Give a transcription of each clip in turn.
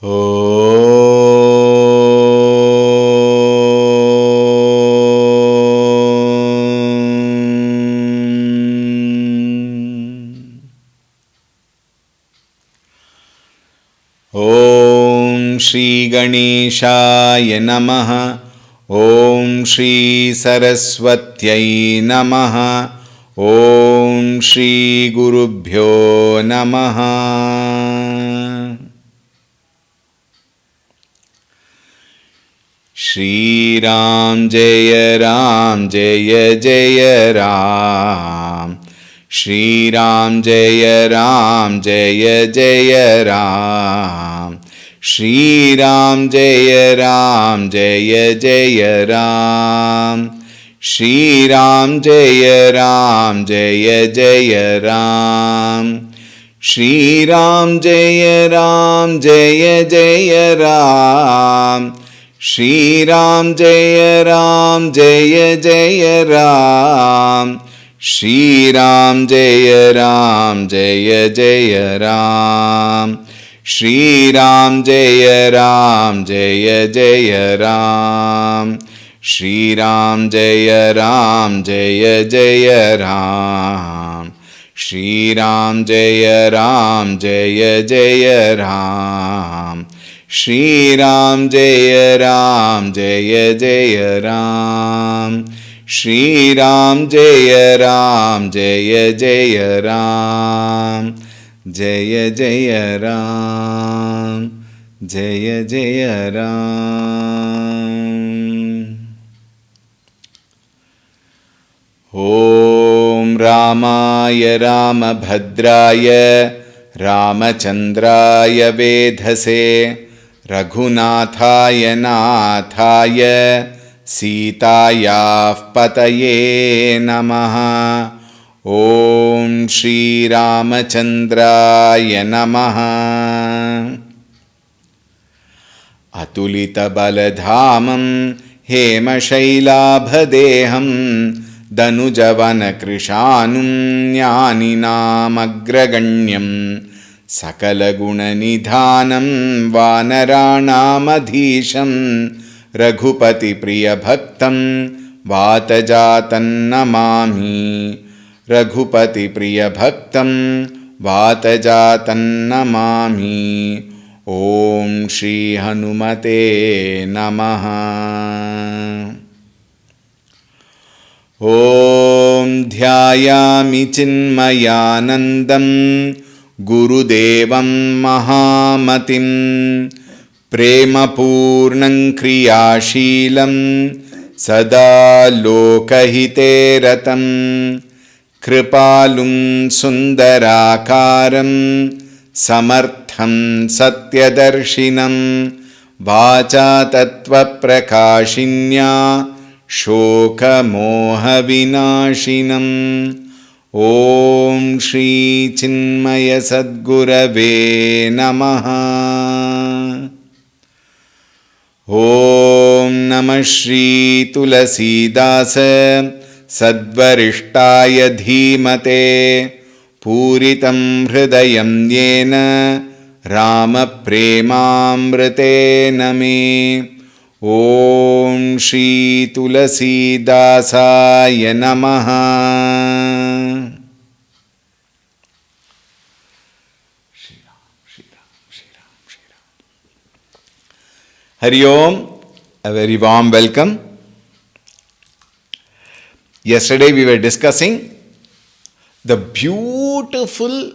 ॐ श्री गणेशाय नमः। ॐ श्री सरस्वत्यै नमः। ॐ श्री गुरुभ्यो नमः। श्रीराम जय जय राम। श्रीराम जय जय राम। श्रीराम जय जय राम। श्रीराम जय जय राम। श्रीराम जय जय राम। श्रीराम जय जय राम। श्रीराम जय जय राम। श्रीराम जय जय राम। श्रीराम जय जय राम। श्रीराम जय जय राम। श्रीराम जय जय राम। श्रीराम जय जय राम। जय जय राम। जय जय राम। ॐ रामाय रामभद्राय रामचन्द्राय वेधसे रघुनाथाय नाथाय सीतायाः पतये नमः। ॐ श्रीरामचन्द्राय नमः। अतुलितबलधामं हेमशैलाभदेहं दनुजवनकृशानुं ज्ञानिनामग्रगण्यं सकलगुणनिधानं वानराणामधीशं रघुपतिप्रियभक्तं वातजातं नमामि। रघुपतिप्रियभक्तं वातजातं नमामि। ॐ श्री हनुमते नमः। ॐ ध्यायामि चिन्मयानन्दं गुरुदेवं महामतिं प्रेमपूर्णं क्रियाशीलं सदा लोकहिते रतं कृपालुं सुन्दराकारं समर्थं सत्यदर्शिनं वाचा तत्त्वप्रकाशिन्या शोकमोहविनाशिनं। ॐ श्री चिन्मय सद्गुरवे नमः। ॐ नमः श्री तुलसीदास सद्वरिष्ठाय धीमते पूरितं हृदयं येन रामप्रेमामृतेन मे। ॐ श्री तुलसीदासाय नमः। Hari Om, a very warm welcome. Yesterday we were discussing the beautiful,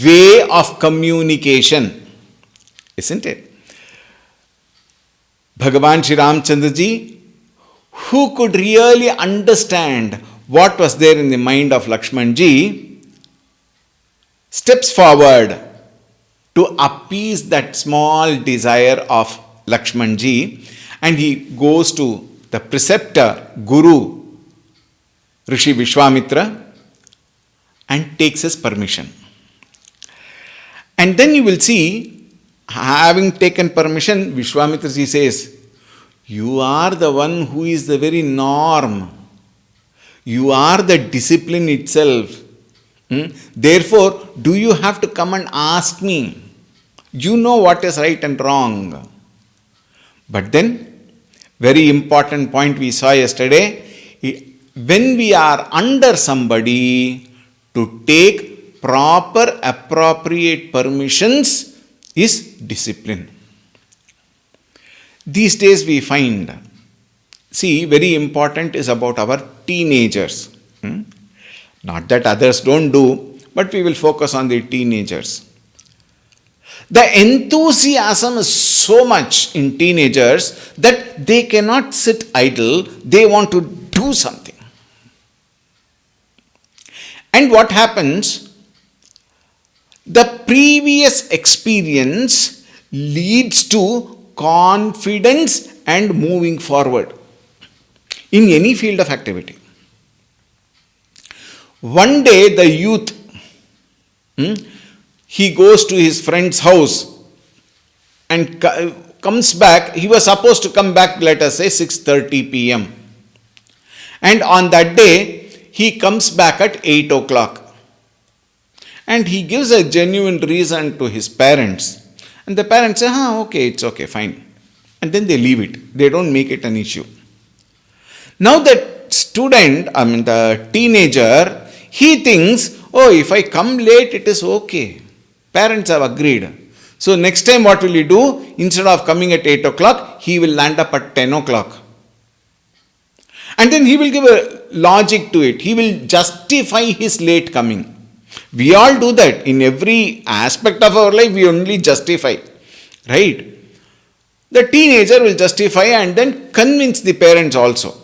way of communication, isn't it? Bhagavan Shri Ramchandra Ji, who could really understand what was there in the mind of Lakshman Ji, steps forward to appease that small desire of Lakshman Ji, and he goes to the preceptor, Guru, Rishi Vishwamitra, and takes his permission. And then you will see, having taken permission, Vishwamitra Ji says, you are the one who is the very norm. You are the discipline itself. Therefore, do you have to come and ask me? You know what is right and wrong. But then, very important point we saw yesterday, when we are under somebody, to take proper, appropriate permissions is discipline. These days we find, see, very important is about our teenagers. Not that others don't do, but we will focus on the teenagers. The enthusiasm is so much in teenagers that they cannot sit idle, they want to do something. And what happens? The previous experience leads to confidence and moving forward in any field of activity. One day the youth, he goes to his friend's house and comes back. He was supposed to come back, let us say 6:30 p.m. And on that day, he comes back at 8 o'clock. And he gives a genuine reason to his parents. And the parents say, okay, it's okay, fine. And then they leave it. They don't make it an issue. Now that student, the teenager, he thinks, if I come late, it is okay. Parents have agreed. So next time what will he do? Instead of coming at 8 o'clock, he will land up at 10 o'clock. And then he will give a logic to it. He will justify his late coming. We all do that. In every aspect of our life, we only justify. Right? The teenager will justify and then convince the parents also.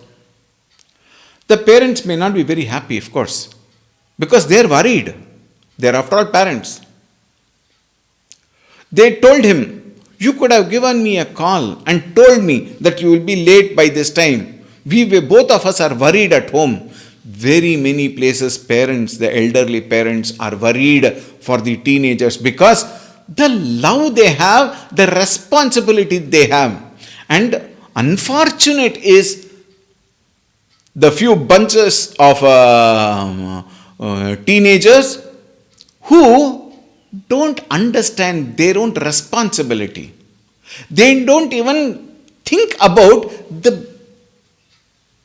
The parents may not be very happy, of course, because they are worried. They are after all parents. They told him, you could have given me a call and told me that you will be late by this time. Both of us are worried at home. Very many places, parents, the elderly parents are worried for the teenagers because the love they have, the responsibility they have. And unfortunate is the few bunches of teenagers who don't understand their own responsibility. They don't even think about the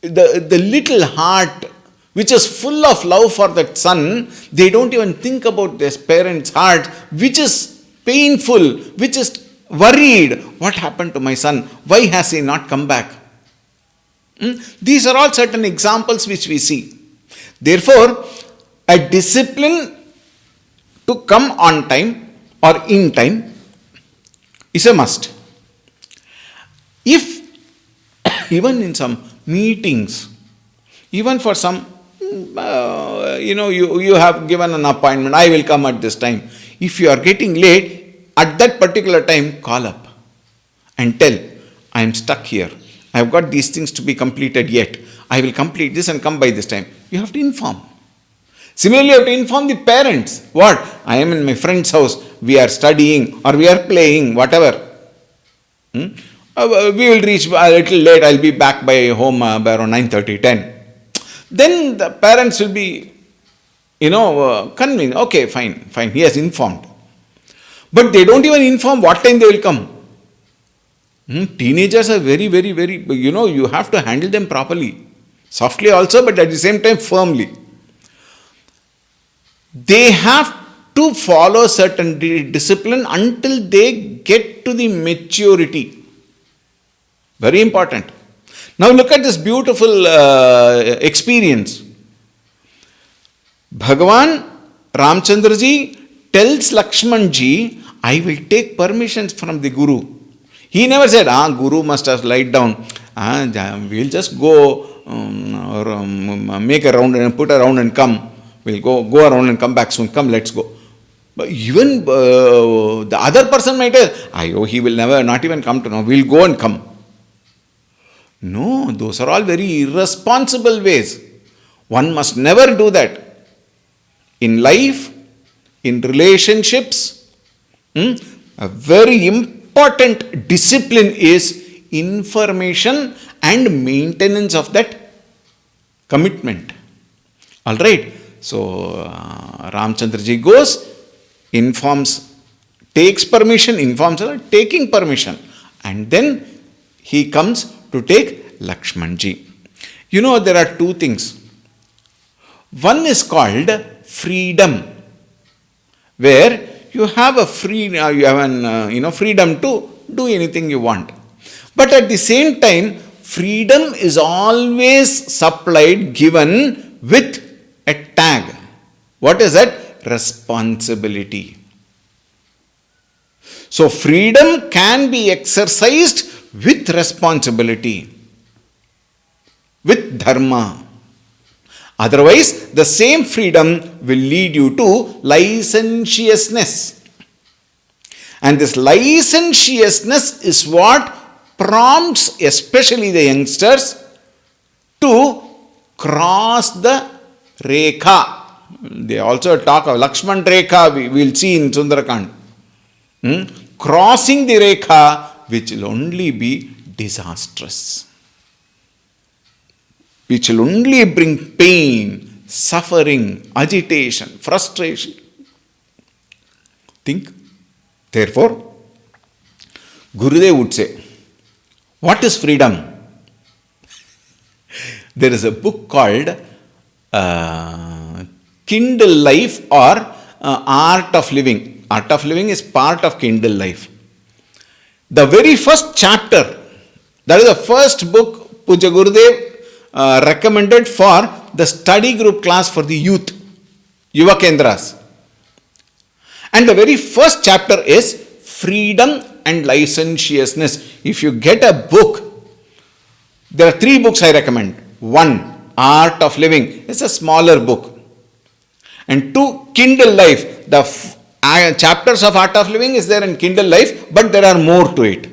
little heart which is full of love for that son. They don't even think about their parents' heart, which is painful, which is worried. What happened to my son? Why has he not come back? These are all certain examples which we see. Therefore, a discipline to come on time or in time is a must. If even in some meetings, even for some, you have given an appointment, I will come at this time. If you are getting late, at that particular time, call up and tell, I am stuck here. I have got these things to be completed yet. I will complete this and come by this time. You have to inform. Similarly, you have to inform the parents. What? I am in my friend's house. We are studying or we are playing, whatever. We will reach a little late. I will be back by home by around 9:30, 10. Then the parents will be, convinced. Okay, fine. He has informed. But they don't even inform what time they will come. Teenagers are very, very, very, you have to handle them properly. Softly also, but at the same time firmly. They have to follow certain discipline until they get to the maturity. Very important. Now look at this beautiful experience. Bhagavan Ramchandraji tells Lakshmanji, I will take permissions from the Guru. He never said, Guru must have lied down. We'll just go make a round and put a round and come. We'll go around and come back soon. Come, let's go. But even the other person might say, he will never, not even come to know. We'll go and come. No, those are all very irresponsible ways. One must never do that. In life, in relationships, a very important discipline is information and maintenance of that commitment. All right. So Ramchandraji goes, takes permission, informs her, taking permission, and then he comes to take Lakshmanji. You know, there are two things. One is called freedom, where you have a freedom to do anything you want. But at the same time, freedom is always supplied, given with a tag. What is that? Responsibility. So freedom can be exercised with responsibility, with dharma. Otherwise, the same freedom will lead you to licentiousness. And this licentiousness is what prompts especially the youngsters to cross the Rekha. They also talk of Lakshman Rekha, we will see in Sundarakand. Crossing the Rekha, which will only be disastrous, which will only bring pain, suffering, agitation, frustration. Think. Therefore, Gurudev would say, what is freedom? There is a book called Kindle Life or Art of Living. Art of Living is part of Kindle Life. The very first chapter, that is the first book Puja Gurudev recommended for the study group class for the youth, Yuva Kendras. And the very first chapter is freedom and licentiousness. If you get a book, there are 3 books I recommend. 1, Art of Living. It's a smaller book. And 2, Kindle Life. The chapters of Art of Living is there in Kindle Life, but there are more to it.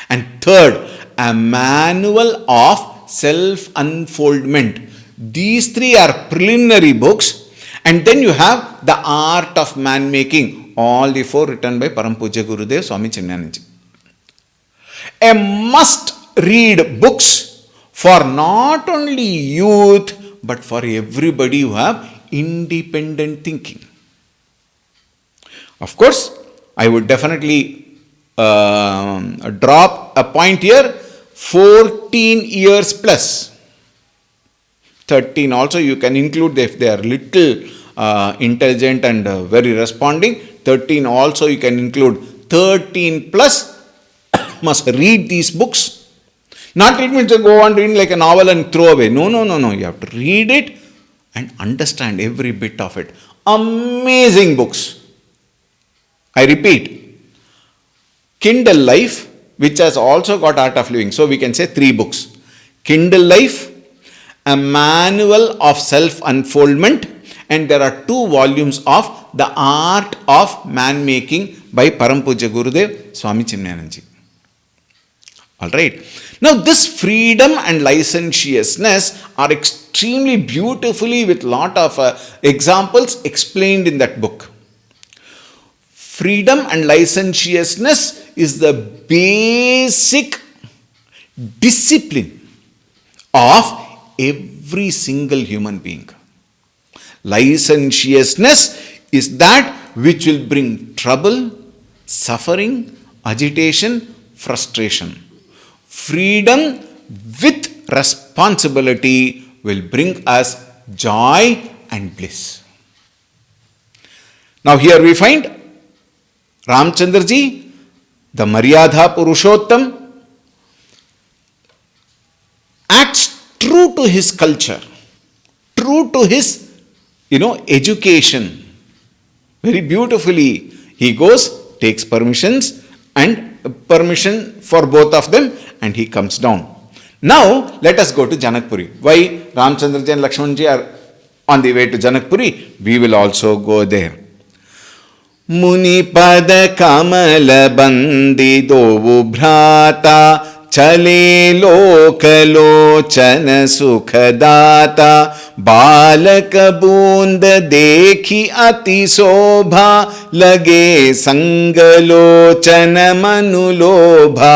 And 3rd, a manual of self-unfoldment. These 3 are preliminary books. And then you have the art of man making. All the 4 written by Param Pujya Gurudev Swami Chinmayananda. A must read books for not only youth, but for everybody who have independent thinking. Of course, I would definitely drop a point here, 14 years plus. 13 also you can include if they are little intelligent and very responding. 13 also you can include. 13 plus must read these books. Not read means go on reading like a novel and throw away. No. You have to read it and understand every bit of it. Amazing books. I repeat, Kindle Life, which has also got Art of Living. So we can say 3 books. Kindle Life, a manual of self-unfoldment, and there are 2 volumes of the art of man-making by Param Pujya Gurudev Swami Chinmayananda. Alright. Now this freedom and licentiousness are extremely beautifully with lot of examples explained in that book. Freedom and licentiousness is the basic discipline of every single human being. Licentiousness is that which will bring trouble, suffering, agitation, frustration. Freedom with responsibility will bring us joy and bliss. Now here we find Ramchandraji, the Maryadha Purushottam, acts true to his culture, true to his, education. Very beautifully, he goes, takes permission for both of them, and he comes down. Now, let us go to Janakpuri. Why Ramchandraji and Lakshmanji are on the way to Janakpuri? We will also go there. Muni pada kamala bandi dovu bhrata चले लोकलोचन सुखदाता बालक बूंद देखी अति शोभा लगे संगलोचन मनुलोभा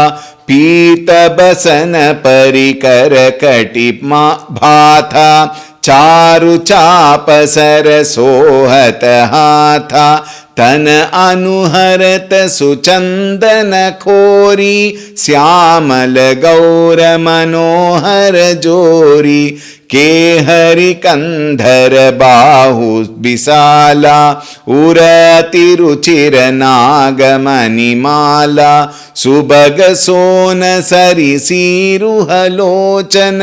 पीत बसन परिकर कटि भाथा चारु चाप सरसोहत हाथा तन अनुहरत सुचंदन खोरी श्यामल गौर मनोहर जोरी के हरि कंधर बाहु विशाला उरति रुचिर नागमणिमाला सुबग सोन सरि सीरुहलोचन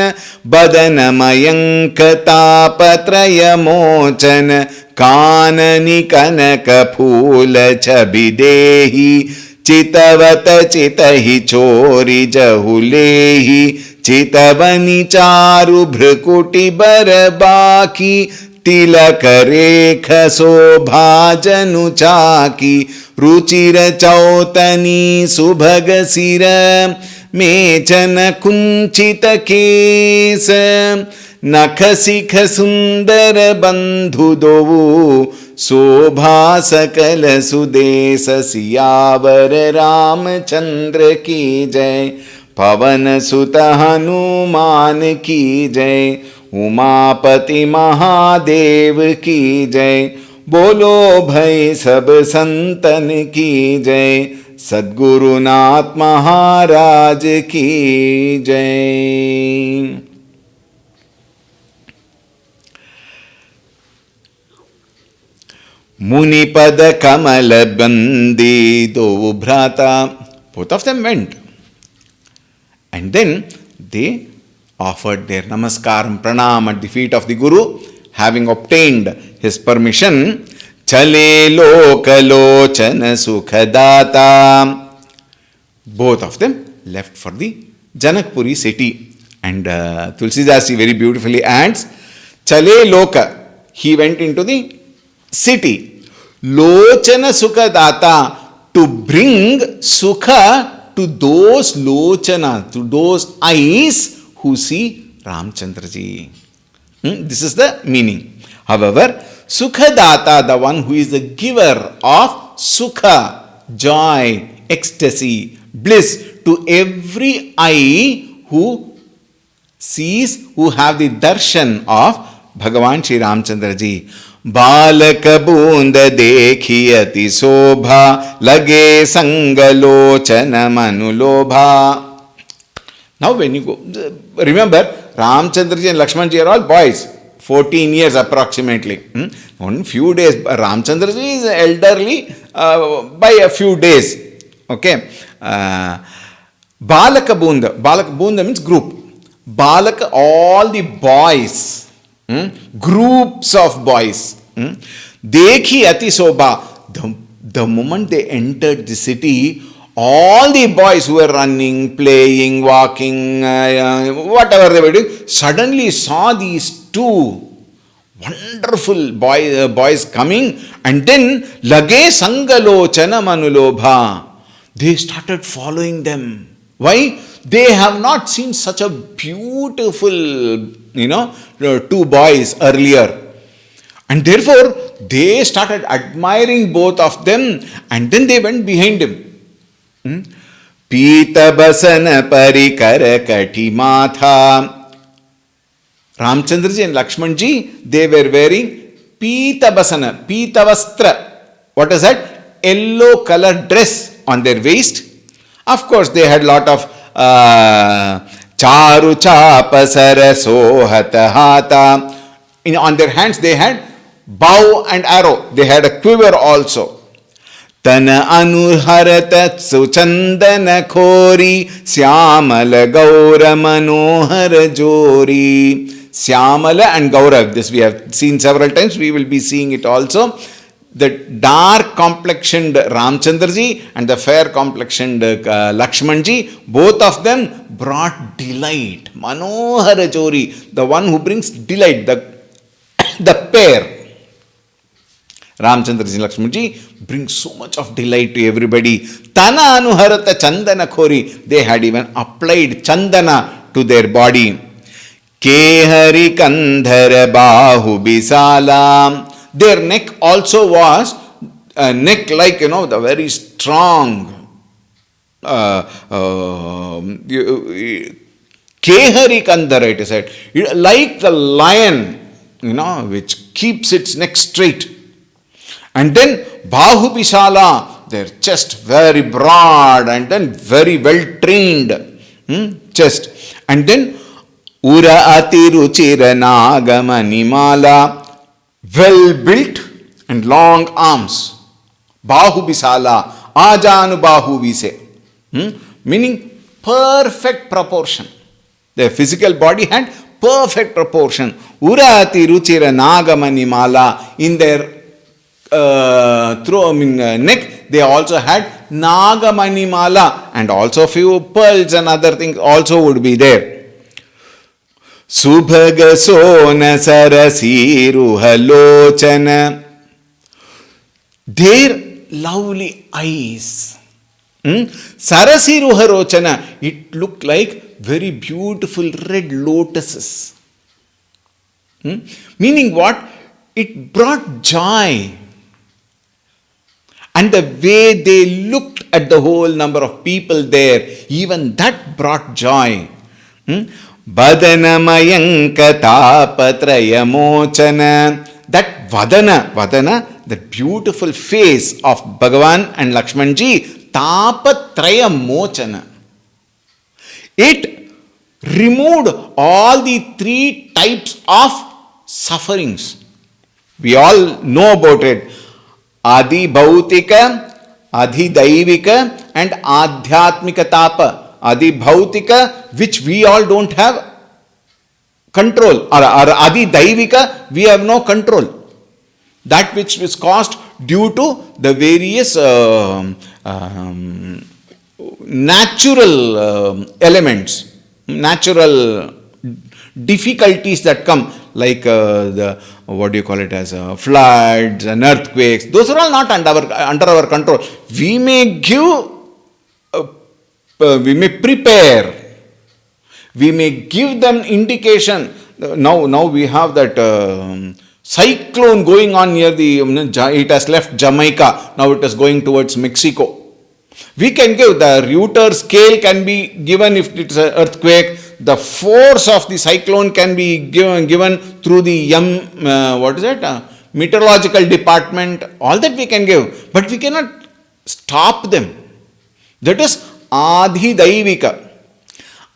बदन मयंक तापत्रय मोचन काननि कनक फूल छबिदेहि चितवत चितहि चोरी जहुलेहि चितवनि चारु भ्रुकुटि बर बाकी तिलक रेख शोभा जनु चाकी रुचिर चौतनी सुभग सिर मेचन कुंचित केस नख सिख सुंदर बंधु दोऊ शोभा सकल सुदेश सियावर रामचंद्र की जय पवन सुत हनुमान की जय उमापति महादेव की जय बोलो भई सब संतन की जय सद्गुरुनाथ महाराज की जय। मुनिपद कमल बंदी दो भ्राता, both of them went, and then they offered their namaskar and pranam at the feet of the Guru, having obtained his permission. Chale lokalochana sukhadata. Both of them left for the Janakpuri city, and Tulsidasi very beautifully adds, Chale loka, he went into the city. Lochana sukha data, to bring sukha to those lochana, to those eyes who see Ramchandra ji. This is the meaning. However, sukha data, the one who is the giver of sukha, joy, ecstasy, bliss to every eye who sees, who have the darshan of Bhagavan Shri Ramchandra ji. बालक बूंद देखी अति शोभा लगे संगलोचन मनुलोभा. Now when you go, remember Ramchandra ji and Lakshman ji are all boys, 14 years approximately. On few days, Ramchandra ji is elderly by a few days. Okay. Balaka Bunda means group. Balaka, all the boys, groups of boys. Dekhi ati sobha. The moment they entered the city, all the boys who were running, playing, walking, whatever they were doing, suddenly saw these two wonderful boys coming, and then lage sangalochana manulobha. They started following them. Why? They have not seen such a beautiful, two boys earlier. And therefore, they started admiring both of them, and then they went behind him. Pita basana parikar kati matha. Ramchandra ji and Lakshman ji, they were wearing Pita basana, Pita vastra. What is that? Yellow color dress on their waist. Of course, they had lot of charu chapa sarasohata hata. On their hands, they had bow and arrow. They had a quiver also. Tana anuharata suchandana khori syamala gaura manohara jori. Syamala and gaura, this we have seen several times. We will be seeing it also. The dark complexioned Ramchandra ji and the fair complexioned Lakshman ji, both of them brought delight. Manohara jori, the one who brings delight, the pair. Ramchandra ji and Lakshman ji bring so much of delight to everybody. Tana anuharata chandana khori, they had even applied chandana to their body. Kehari kandhara bahu bisala. Their neck also was a neck like, the very strong Kehari Kandhara, it is said, like the lion, which keeps its neck straight. And then Bahu Vishala, their chest very broad and then very well trained chest. And then Ura Atiruchira Nagamanimala, well built and long arms. Bahu Vishala, Ajanu Bahu we say. Meaning perfect proportion. Their physical body had perfect proportion. Urati Ruchira Nagamanimala, in their neck, they also had Nagamanimala, and also few pearls and other things also would be there. Subhaga Sona Sarasiru Halochana, their lovely eyes. Sarasiru Harochana, it looked like very beautiful red lotuses. Meaning what? It brought joy. And the way they looked at the whole number of people there, even that brought joy. Badanamayanka tapatrayamochana. That Vadana, the beautiful face of Bhagavan and Lakshmanji, tapatraya mochana. It removed all the three types of sufferings. We all know about it. Adi Bhautika, Adi Daivika, and Adhyatmika Tapa. Adi Bhautika, which we all don't have control, or Adi Daivika, we have no control. That which is caused due to the various natural elements, natural difficulties that come, like floods and earthquakes. Those are all not under our control. We may prepare, we may give them indication. Now we have that cyclone going on near it has left Jamaica, now it is going towards Mexico. We can give, the Richter scale can be given if it is an earthquake. The force of the cyclone can be given through the meteorological department. All that we can give, but we cannot stop them. That is Adi Daivika.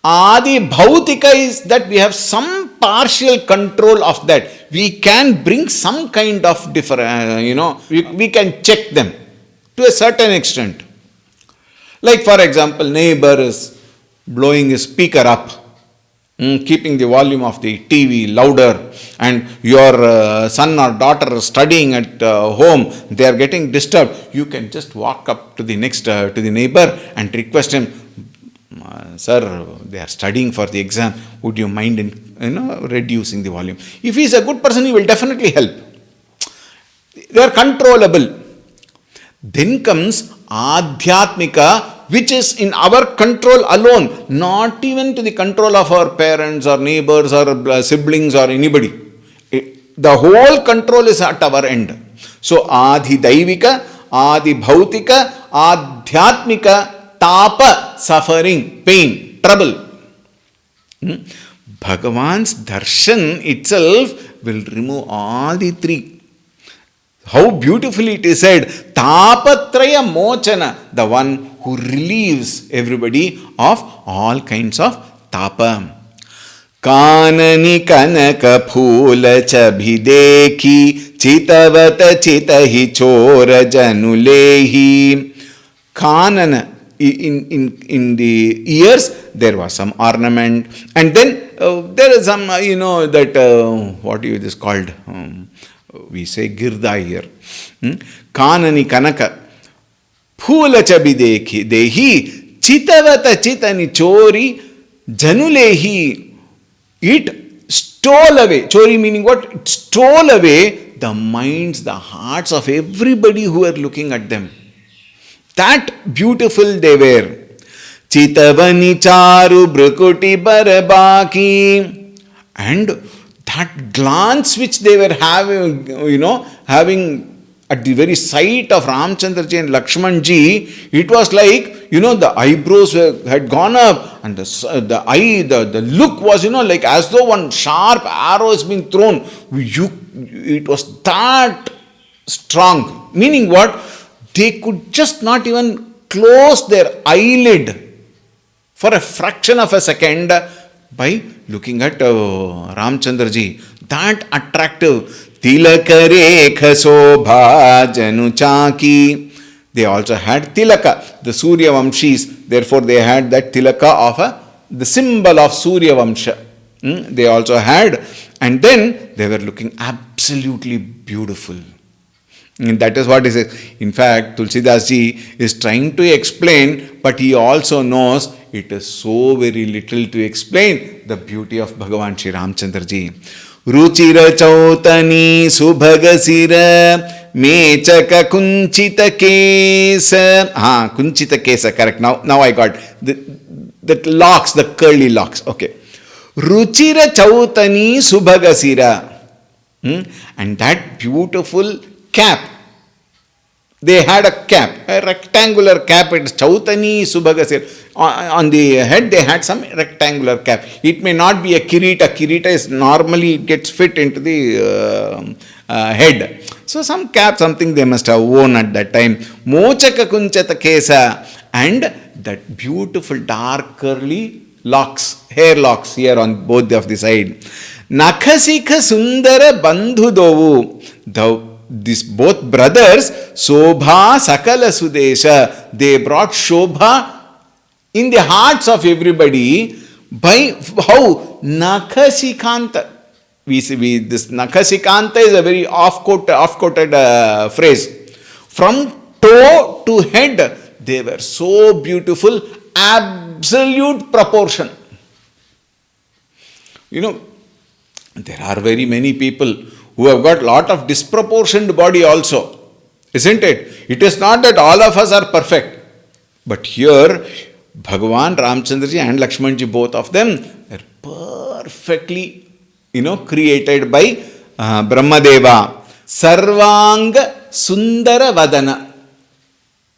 Adi Bhautika is that we have some partial control of that. We can bring some kind of different, we can check them to a certain extent. Like for example, neighbor is blowing his speaker up, keeping the volume of the TV louder, and your son or daughter is studying at home, they are getting disturbed. You can just walk up to the neighbor and request him, sir, they are studying for the exam. Would you mind reducing the volume? If he is a good person, he will definitely help. They are controllable. Then comes Adhyatmika, which is in our control alone, not even to the control of our parents or neighbors or siblings or anybody. The whole control is at our end. So Adi Daivika, Adi Bhautika, Adhyatmika, Tapa, suffering, pain, trouble. Bhagavan's darshan itself will remove all the three. How beautifully it is said, Tapatraya Mochana, the one who relieves everybody of all kinds of tapa. Kanani kanaka phula chabhideki chitavata chitahi chora janulehi. Kanana, in the ears there was some ornament, and then there is some, what is this called? We say girda here. Kanani kanaka phula chabhideki dehi chitavata chitani chori janulehi. It stole away. Chori meaning what? It stole away the minds, the hearts of everybody who were looking at them. That beautiful they were. Chitavani charu brukuti barabaki. And that glance which they were having, having at the very sight of Ramchandraji and Lakshmanji, it was like, the eyebrows had gone up and the eye, the look was, like as though one sharp arrow is being thrown. It was that strong. Meaning what? They could just not even close their eyelid for a fraction of a second by looking at Ramchandraji. That attractive. Tilaka rekha sobha janu chaki. They also had tilaka, the Surya Vamshis. Therefore, they had that tilaka of the symbol of Surya Vamsha. They also had, and then they were looking absolutely beautiful. And that is what is it. In fact, Tulsidas ji is trying to explain, but he also knows it is so very little to explain the beauty of Bhagavan Shri Ramchandra ji. Ruchira chautani subhagasira mechaka kunchita kesa. Kunchita kesa, correct. Now I got the locks, the curly locks. Okay. Ruchira chautani subhagasira. And that beautiful cap. They had a cap, a rectangular cap. It's Chautani Subhagasir. On the head, they had some rectangular cap. It may not be a kirita. Kirita is normally, it gets fit into the head. So some cap, something they must have worn at that time. Mochaka kunchata kesa. And that beautiful dark curly locks, hair locks here on both of the side. Nakhasika sundara bandhudovu. These both brothers, Shobha Sakala Sudesha, they brought Shobha in the hearts of everybody by how? Nakhasikanta. This Nakhasikanta is a very off-quoted phrase. From toe to head, they were so beautiful, absolute proportion. There are very many people who have got lot of disproportioned body also. Isn't it? It is not that all of us are perfect. But here, Bhagavan Ramchandraji and Lakshmanji, both of them, are perfectly, created by Brahmadeva. Sarvanga Sundara Vadana.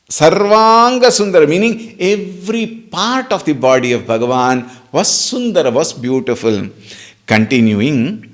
Sarvanga Sundara, meaning every part of the body of Bhagavan was Sundara, was beautiful. Continuing,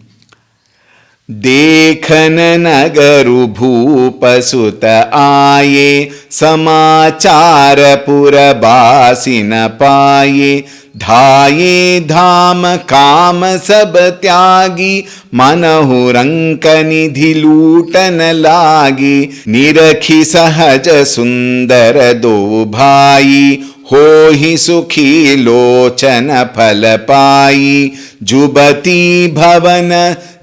देखन नगरु भूप सुत आये समाचार पुरबासी न पाये धाये धाम काम सब त्यागी मनहु रंक निधि लूटन लागी निरखी सहज सुंदर दो भाई हो ही सुखी लोचन फल पाई जुबती भवन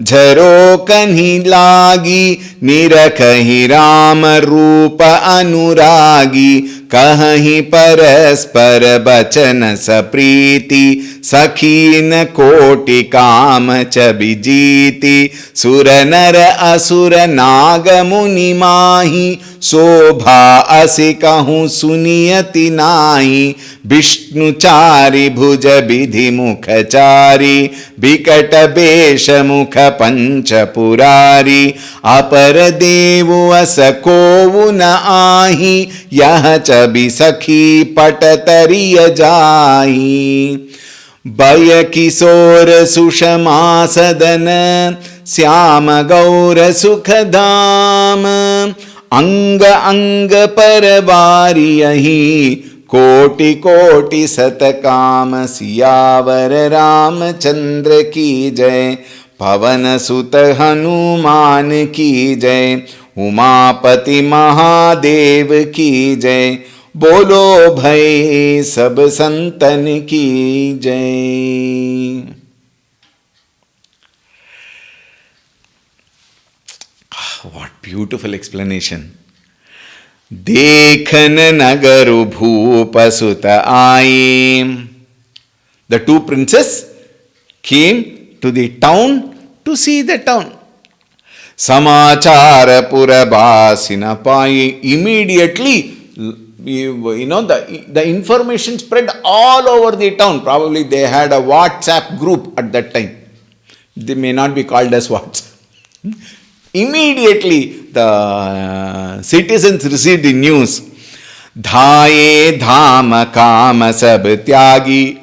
झरोकनि लागी निरखहि राम रूप अनुरागी कहहि परस्पर बचन सप्रीति सखीन कोटि काम च विजीति सुर नर असुर नाग मुनि माहि शोभा असि कहूँ सुनियति नाहि विष्णुचारि भुज विधि मुखचारि विकट बेश मुख पंच पुरारी अपर देव अस कोउ न आहि यह चबि सखी पट तरिय जाहि बय किशोर सुषमा सदन श्याम गौर सुख धाम अंग अंग पर वारियहि कोटि कोटि सत काम सियावर रामचंद्र की जय पवन सुत हनुमान की जय उमापति महादेव की जय बोलो भई सब संतन की जय। What beautiful explanation. देखन नगरु भूप सुत आये. The two princes came to the town to see the town. Samachara purabasina paye. Immediately, the information spread all over the town. Probably they had a WhatsApp group at that time. They may not be called as WhatsApp. Immediately, the citizens received the news. Dhaye dham kam sab tyagi.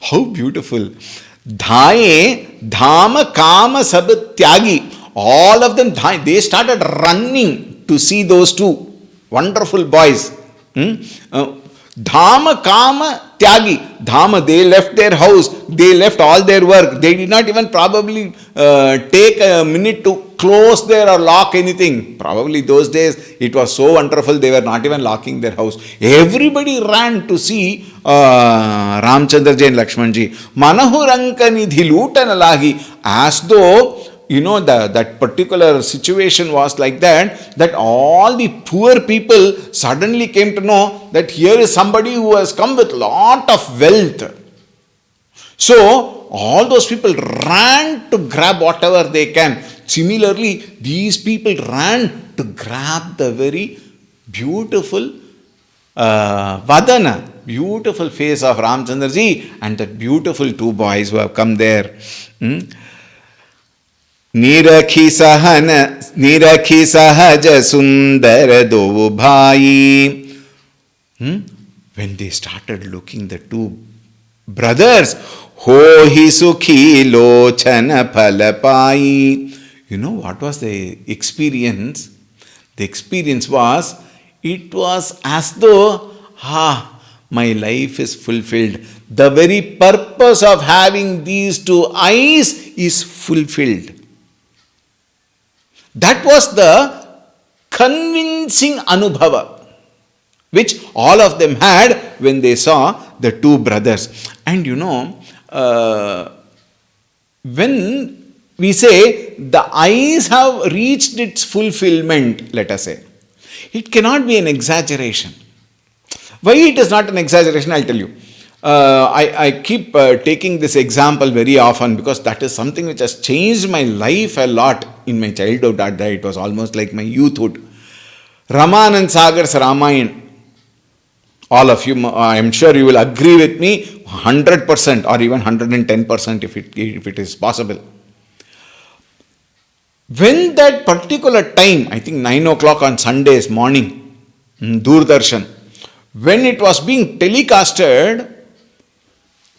How beautiful. Dhaye, dhama, kama, sab, tyagi. All of them, they started running to see those two wonderful boys. Dhama, kama, tyagi. Dhama, they left their house, they left all their work. They did not even probably take a minute to close there or lock anything. Probably those days it was so wonderful, they were not even locking their house. Everybody ran to see Ramchandraji and Lakshmanji. Manahuranka nidhi lootanalagi, as though that particular situation was like that all the poor people suddenly came to know that here is somebody who has come with lot of wealth. So all those people ran to grab whatever they can. Similarly, these people ran to grab the very beautiful Vadana, beautiful face of Ramchandraji and the beautiful two boys who have come there. Nirakhi sahaja sundara do bhai. When they started looking, the two brothers, ho hi sukhi lochana phalapai. You know what was the experience? The experience was, it was as though, my life is fulfilled. The very purpose of having these two eyes is fulfilled. That was the convincing anubhava which all of them had when they saw the two brothers. And when we say the eyes have reached its fulfillment, let us say, it cannot be an exaggeration. Why it is not an exaggeration, I'll tell you. I keep taking this example very often because that is something which has changed my life a lot in my childhood. It was almost like my youthhood. Ramanand Sagar's Ramayana. All of you, I am sure you will agree with me 100% or even 110% if it is possible. When that particular time, I think 9 o'clock on Sundays morning, Doordarshan, when it was being telecasted,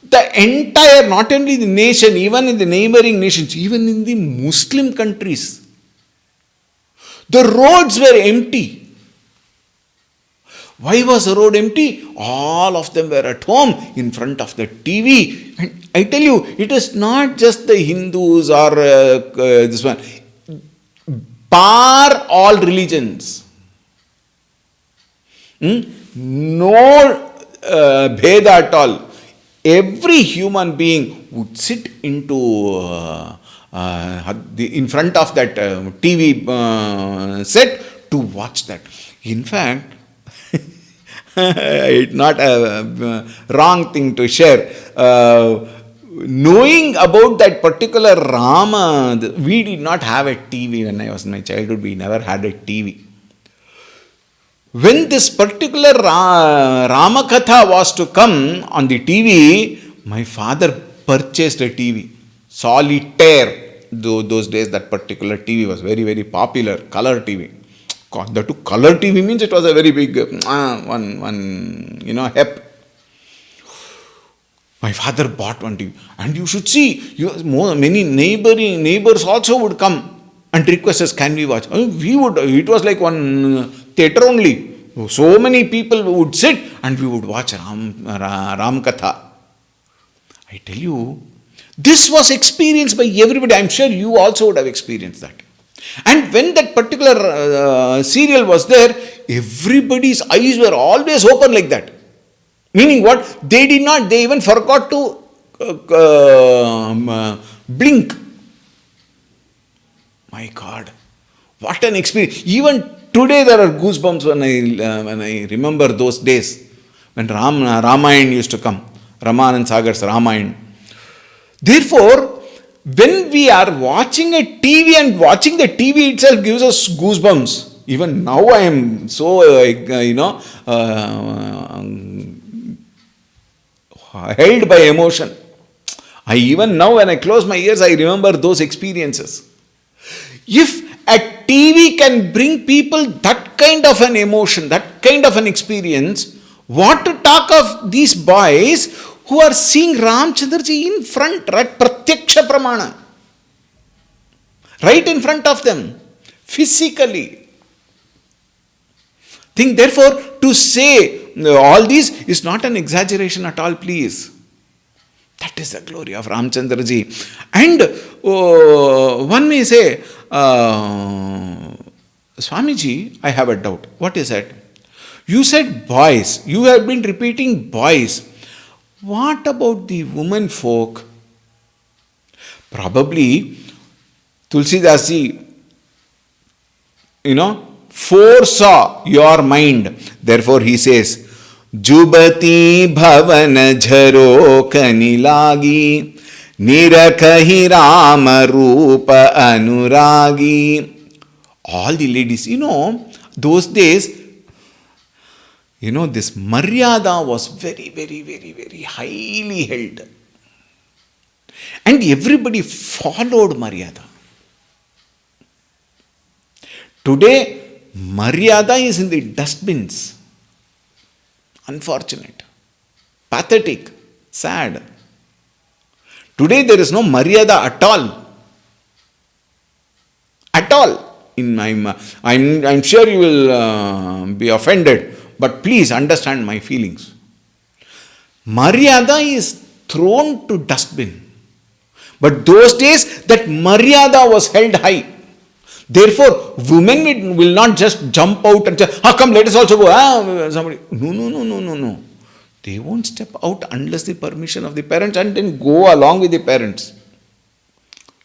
the entire, not only the nation, even in the neighboring nations, even in the Muslim countries, the roads were empty. Why was the road empty? All of them were at home in front of the TV. And I tell you, it is not just the Hindus or this one. Bar all religions. No bheda at all. Every human being would sit into in front of that TV set to watch that. In fact, it's not a wrong thing to share. Knowing about that particular Rama, we did not have a TV when I was in my childhood. We never had a TV. When this particular Ramakatha was to come on the TV, my father purchased a TV. Solitaire. Those days, that particular TV was very, very popular. Color TV. The color TV means it was a very big hep. My father bought one TV. And you should see, many neighbors also would come and request us, can we watch? We would. It was like one theatre only. So many people would sit and we would watch Ram Katha. I tell you, this was experienced by everybody. I'm sure you also would have experienced that. And when that particular serial was there, everybody's eyes were always open like that. Meaning what? They even forgot to blink. My God, what an experience. Even today there are goosebumps when I remember those days when Ramayana used to come. Ramanand Sagar's Ramayana. Therefore, when we are watching a TV and watching the TV itself gives us goosebumps. Even now I am so, held by emotion. Even now when I close my ears, I remember those experiences. If a TV can bring people that kind of an emotion, that kind of an experience, what to talk of these boys who are seeing Ramchandraji in front, right? Pratyaksha pramana. Right in front of them, physically. Think, therefore, to say all this is not an exaggeration at all, please. That is the glory of Ramchandraji. And one may say, Swamiji, I have a doubt. What is that? You said boys. You have been repeating boys. What about the women folk? Probably Tulsidas ji, foresaw your mind. Therefore he says, Jubati bhavan jharo kanilagi nirakahi rama rupa anuragi. All the ladies, those days, this Maryada was very, very, very, very highly held. And everybody followed Maryada. Today, Maryada is in the dustbins. Unfortunate. Pathetic. Sad. Today there is no Maryada at all. At all. I'm sure you will be offended, but please understand my feelings. Maryada is thrown to dustbin. But those days that Maryada was held high. Therefore, women will not just jump out and say, come, let us also go. Somebody. No. They won't step out unless the permission of the parents and then go along with the parents.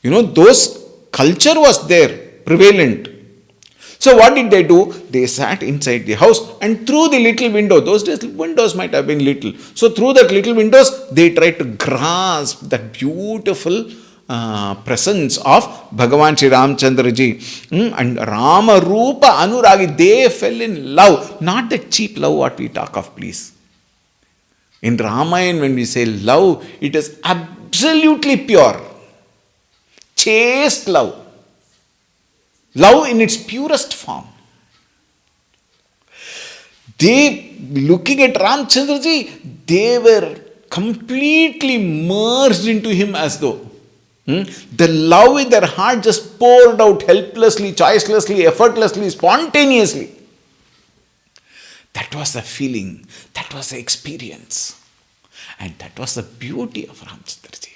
Those culture was there, prevalent. So what did they do? They sat inside the house and through the little window, those days windows might have been little. So through that little windows, they tried to grasp that beautiful presence of Bhagavan Shri Ramchandraji. And Rama Rupa Anuragi, they fell in love. Not the cheap love what we talk of, please. In Ramayana, when we say love, it is absolutely pure. Chaste love. Love in its purest form. They, looking at Ramchandraji, they were completely merged into him as though. The love in their heart just poured out helplessly, choicelessly, effortlessly, spontaneously. That was the feeling, that was the experience. And that was the beauty of Ramchandraji.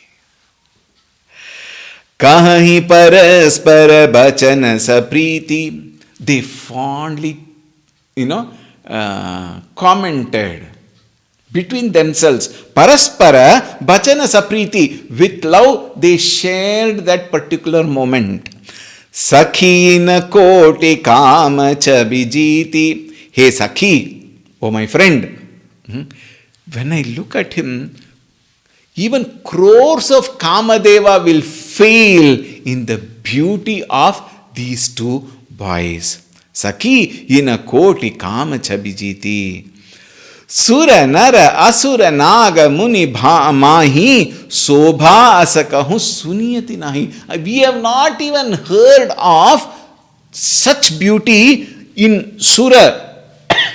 Kahi paraspara bachana sapriti. They fondly, commented between themselves. Paraspara bachana sapriti. With love, they shared that particular moment. Sakhina koti kama chabijiti. Hey Sakhi, oh my friend. When I look at him, even crores of Kamadeva will fail in the beauty of these two boys. Sakhi ina koti kama chabijiti. Sura nara asura naga muni mahi sobha asakahu suniyati nahi. We have not even heard of such beauty in Sura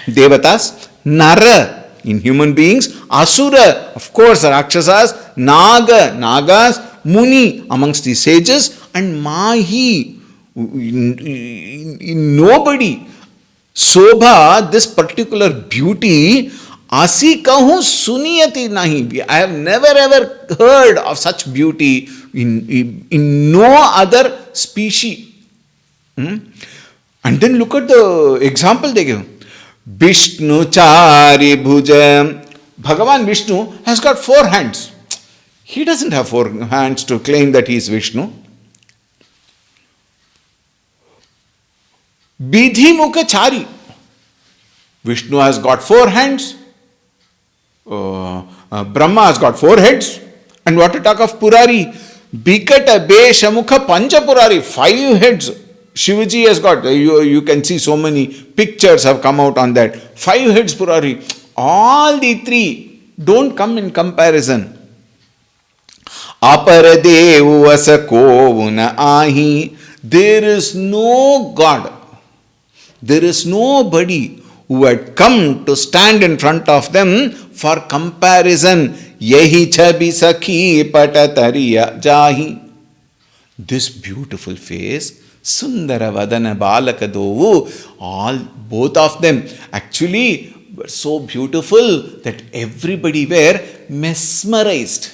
Devatas, Nara in human beings, Asura, of course, Rakshasas, Nagas, Muni amongst the sages, and Mahi, nobody. Sobha, this particular beauty, Asikahu suniyati nahi. I have never ever heard of such beauty in no other species. And then look at the example they give. Vishnu Chari Bhuja. Bhagavan Vishnu has got 4 hands. He doesn't have 4 hands to claim that he is Vishnu. Bidhi Mukha Chari. Vishnu has got 4 hands. Brahma has got 4 heads. And what to talk of Purari? Bikata Beshamukha Pancha Purari. 5 heads. Shivaji has got, you can see so many pictures have come out on that. 5 heads Purari. All the 3 don't come in comparison. Aparadevu asakovuna ahi. There is no God. There is nobody who had come to stand in front of them for comparison. yehi chabi sakhi patatariya jahi. This beautiful face, Sundara Vadana Balaka Dovu, all both of them actually were so beautiful that everybody were mesmerized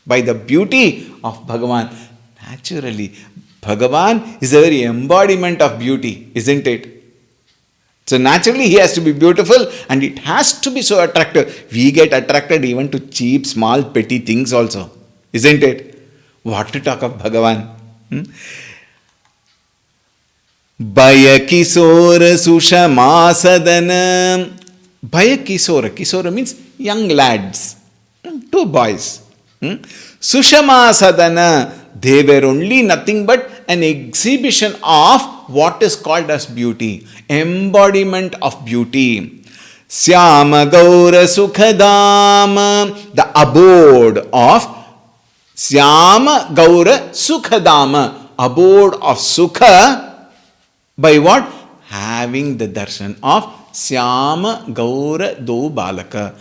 by the beauty of Bhagavan. Naturally, Bhagavan is a very embodiment of beauty, isn't it? So naturally he has to be beautiful and it has to be so attractive. We get attracted even to cheap, small, petty things also, isn't it? What to talk of Bhagavan? Baya Kisora Sushamasadana. Baya Kisora. Kisora means young lads. Two boys. Sushamasadana. They were only nothing but an exhibition of what is called as beauty. Embodiment of beauty. Syama Gaura Sukhadama. The abode of Syama Gaura Sukhadama, abode of Sukha, by what? Having the darshan of Syama Gaura Do Balaka.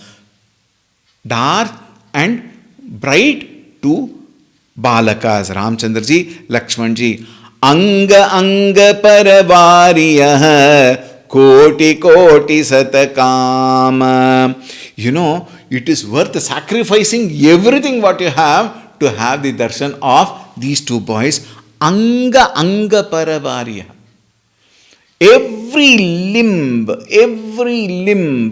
Dark and bright two Balakas, Ramchandraji, Lakshmanji. Anga Anga Paravariya Koti Koti Satakama. You know, it is worth sacrificing everything what you have to have the darshan of these two boys. Anga Anga Paravariya. Every limb,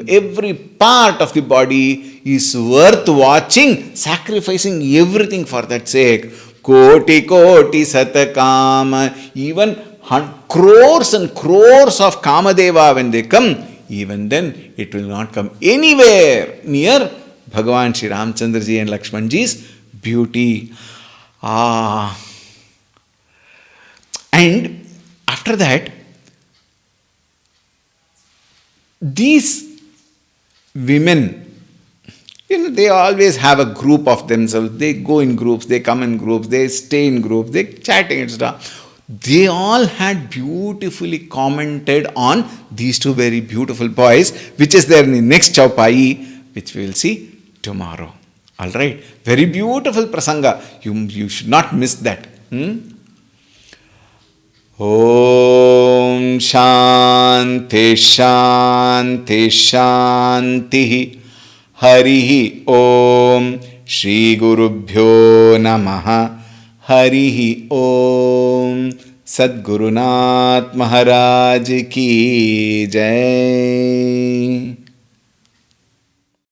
every part of the body is worth watching, sacrificing everything for that sake. Koti Koti Satakama. Even crores and crores of Kamadeva, when they come, even then it will not come anywhere near Bhagavan Shri Ramchandraji and Lakshmanji's beauty. And after that, these women, they always have a group of themselves. They go in groups, they come in groups, they stay in groups, they chatting, etc. They all had beautifully commented on these two very beautiful boys, which is there in the next Chaupai, which we will see tomorrow. All right, very beautiful prasanga. You should not miss that. Om Shanti Shanti Shanti. Harihi Om Shri Gurubhyo Namaha. Harihi Om. Sadgurunath Maharaj Ki Jai.